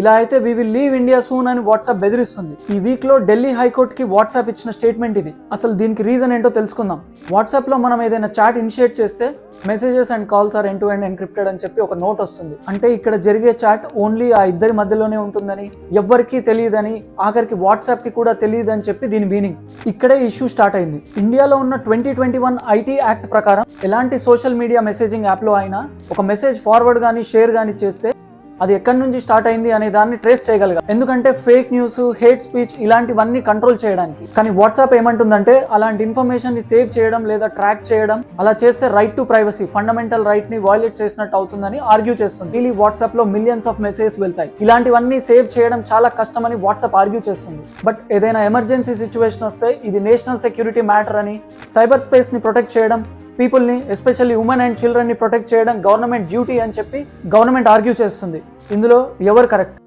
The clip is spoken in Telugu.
ఇలా అయితే we will leave India soon అని వాట్సాప్ బెదిరిస్తుంది. ఈ వీక్ లో ఢిల్లీ హైకోర్టు కి వాట్సాప్ ఇచ్చిన స్టేట్మెంట్ ఇది. అసలు దీనికి రీజన్ ఏంటో తెలుసుకుందాం. వాట్సాప్ లో మనం ఏదైనా చాట్ ఇనిషియేట్ చేస్తే messages and calls are end to end encrypted అని చెప్పి ఒక నోట్ వస్తుంది. అంటే ఇక్కడ జరిగే చాట్ ఓన్లీ ఆ ఇద్దరి మధ్యలోనే ఉంటుందని, ఎవ్వరికీ తెలియదని, ఆఖరికి వాట్సాప్ కి కూడా తెలియదు అని చెప్పి దీని మీనింగ్. ఇక్కడే ఇష్యూ స్టార్ట్ అయింది. ఇండియాలో ఉన్న 2021 ఐటీ యాక్ట్ ప్రకారం ఎలాంటి సోషల్ మీడియా మెసేజింగ్ యాప్ లో అయినా ఒక మెసేజ్ ఫార్వర్డ్ గానీ షేర్ గానీ చేస్తే అది ఎక్కడి నుంచి స్టార్ట్ అయింది అనే దాన్ని ట్రేస్ చేయగలగాలి. ఎందుకంటే ఫేక్ న్యూస్, హేట్ స్పీచ్ ఇలాంటివన్నీ కంట్రోల్ చేయడానికి. కానీ వాట్సాప్ ఏమంటుందంటే అలాంటి ఇన్ఫర్మేషన్ ని సేవ్ చేయడం లేదా ట్రాక్ చేయడం అలా చేస్తే right to privacy, fundamental right ని వయలేట్ చేసినట్టు అవుతుందని ఆర్గ్యూ చేస్తుంది. డైలీ వాట్సాప్ లో మిలియన్స్ ఆఫ్ మెసేజెస్ వెళ్తాయి. ఇలాంటివన్నీ సేవ్ చేయడం చాలా కష్టమని వాట్సాప్ ఆర్గ్యూ చేస్తుంది. బట్ ఏదైనా ఎమర్జెన్సీ సిచ్యువేషన్ వస్తే ఇది నేషనల్ సెక్యూరిటీ మ్యాటర్ అని, సైబర్ స్పేస్ ని ప్రొటెక్ట్ చేయడం, పీపుల్ ని ఎస్పెషల్లీ ఉమెన్ అండ్ చిల్డ్రన్ ని ప్రొటెక్ట్ చేయడం గవర్నమెంట్ డ్యూటీ అని చెప్పి గవర్నమెంట్ ఆర్గ్యూ చేస్తుంది. ఇందులో ఎవరు కరెక్ట్?